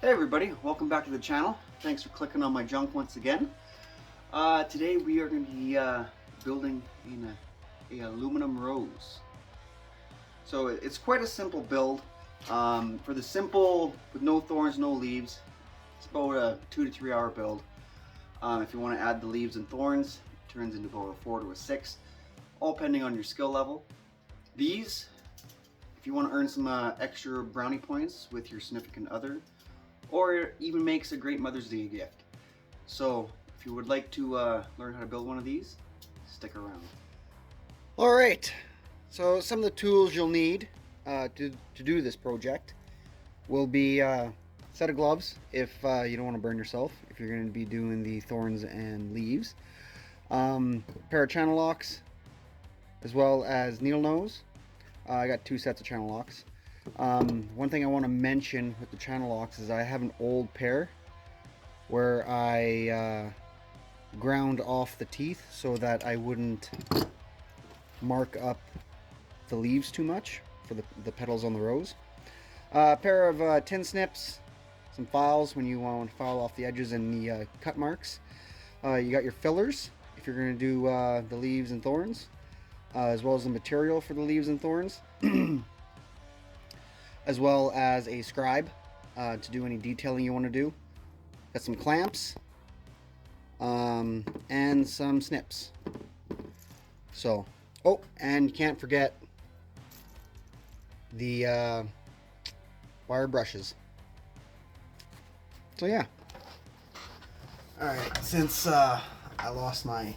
Hey everybody, welcome back to the channel. Thanks for clicking on my junk once again. Today we are going to be building in a aluminum rose. So it's quite a simple build. For the simple, with no thorns, no leaves, it's about a 2 to 3 hour build. If you want to add the leaves and thorns, it turns into about a 4 to a 6, all depending on your skill level. These, if you want to earn some extra brownie points with your significant other, or even makes a great Mother's Day gift. So if you would like to learn how to build one of these, stick around. All right, so some of the tools you'll need to do this project will be a set of gloves if you don't want to burn yourself, if you're going to be doing the thorns and leaves, pair of channel locks, as well as needle nose. I got 2 sets of channel locks. One thing I want to mention with the channel locks is I have an old pair where I ground off the teeth so that I wouldn't mark up the leaves too much for the petals on the rose. A pair of tin snips, some files when you want to file off the edges and the cut marks. You got your fillers if you're going to do the leaves and thorns, as well as the material for the leaves and thorns. As well as a scribe to do any detailing you want to do. Got some clamps and some snips. So, oh, and you can't forget the wire brushes. So yeah. Alright, since I lost my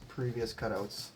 previous cutouts,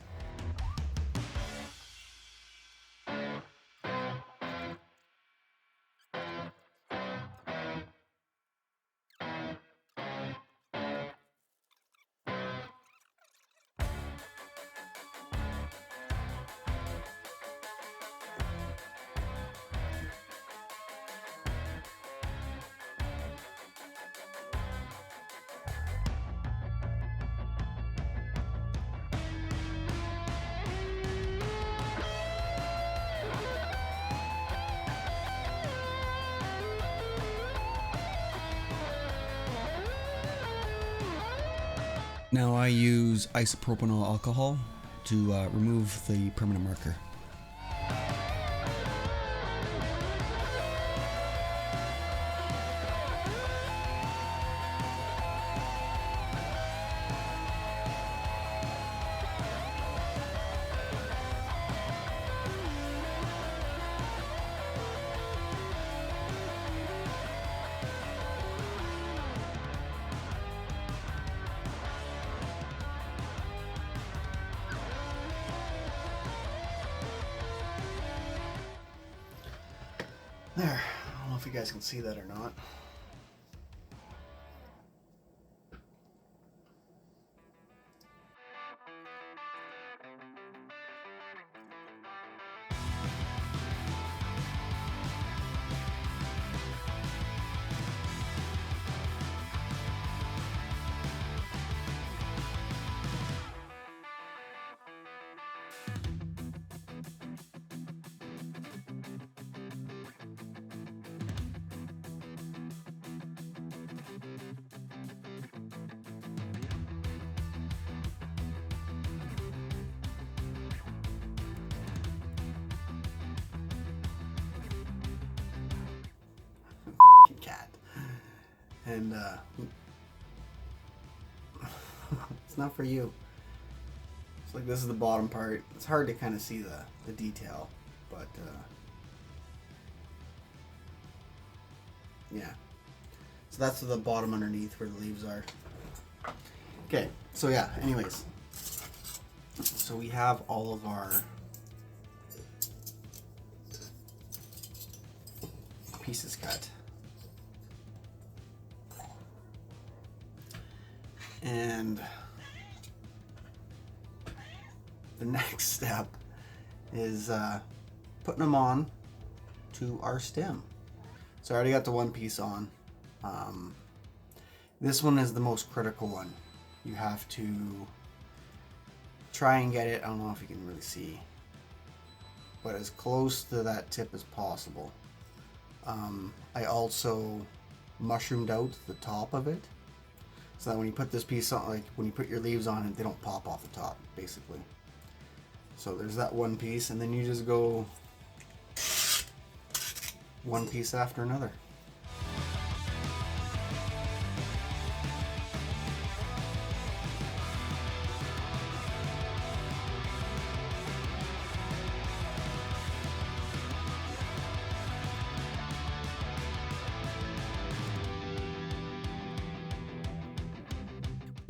now I use isopropyl alcohol to remove the permanent marker. there. I don't know if you guys can see that or not. Cat. And it's not for you. It's like this is the bottom part. It's hard to kind of see the detail, but yeah. So that's the bottom underneath where the leaves are. Okay, so yeah, anyways. So we have all of our pieces cut. And the next step is putting them on to our stem. So I already got the one piece on. This one is the most critical one. You have to try and get it, I don't know if you can really see, but as close to that tip as possible. I also mushroomed out the top of it, so that when you put this piece on, like when you put your leaves on it, they don't pop off the top, basically. So there's that one piece, and then you just go one piece after another.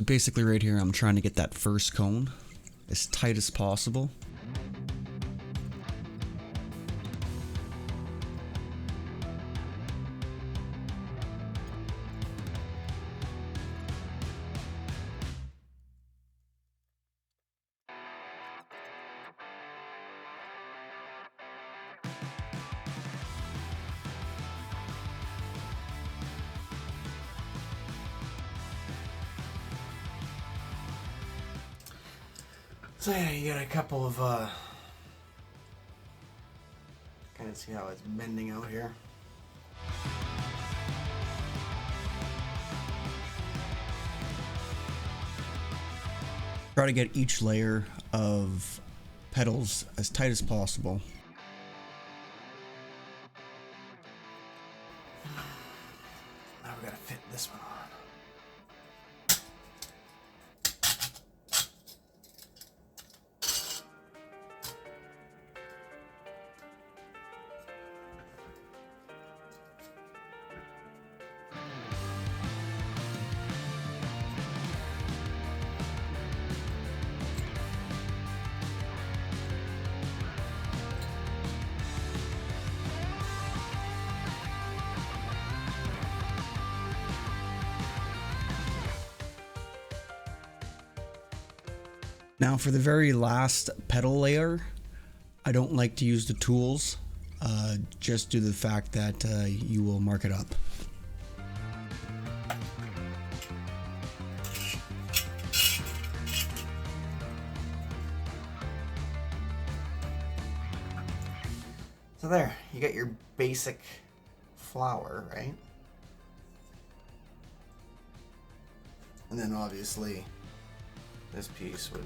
Basically right here I'm trying to get that first cone as tight as possible. So yeah, you got a couple of kind of see how it's bending out here. Try to get each layer of petals as tight as possible. Now we gotta fit this one on. Now for the very last petal layer, I don't like to use the tools, just due to the fact that you will mark it up. So there, you got your basic flower, right? And then obviously this piece would,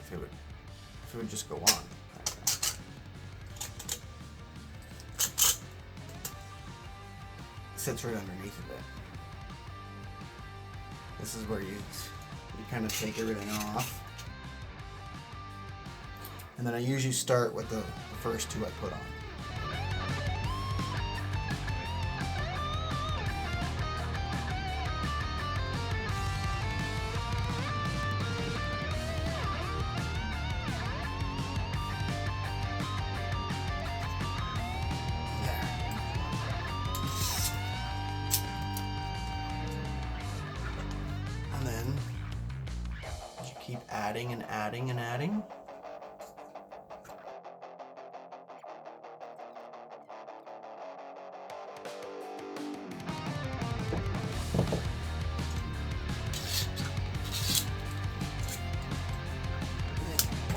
if it would just go on. It sits right underneath of it. This is where you kind of take everything off. And then I usually start with the first two I put on. And then you keep adding and adding and adding.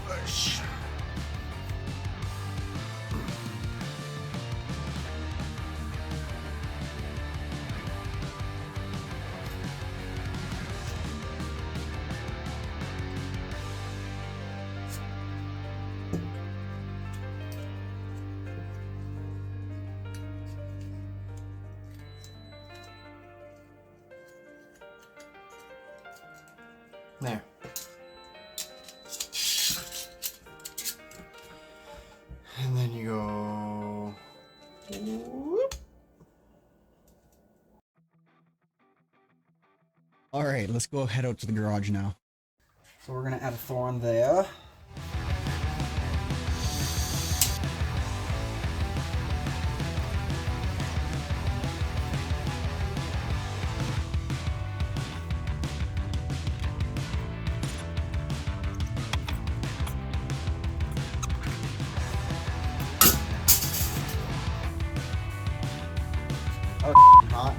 Push. There. And then you go. Whoop. All right, let's go head out to the garage now. So we're gonna add a thorn there. Oh, hot.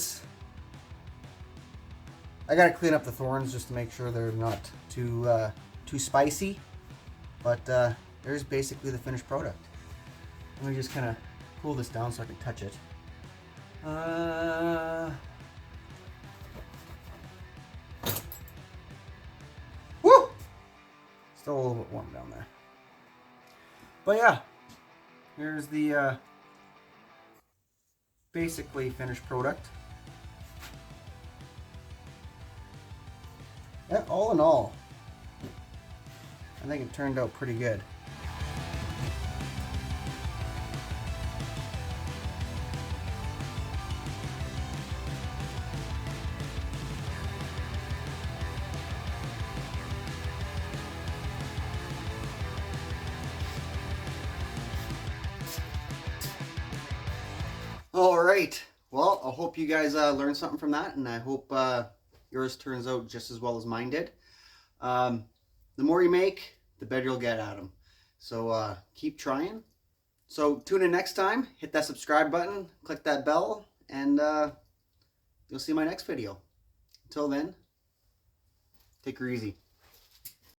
is. I gotta clean up the thorns just to make sure they're not too spicy. But there's basically the finished product. Let me just kind of cool this down so I can touch it. Woo! Still a little bit warm down there. But yeah, here's the basically finished product. Yeah, all in all, I think it turned out pretty good. All right. Well, I hope you guys learned something from that, and I hope yours turns out just as well as mine did. The more you make, the better you'll get at them. So keep trying. So tune in next time. Hit that subscribe button, click that bell, and you'll see my next video. Until then, take her easy.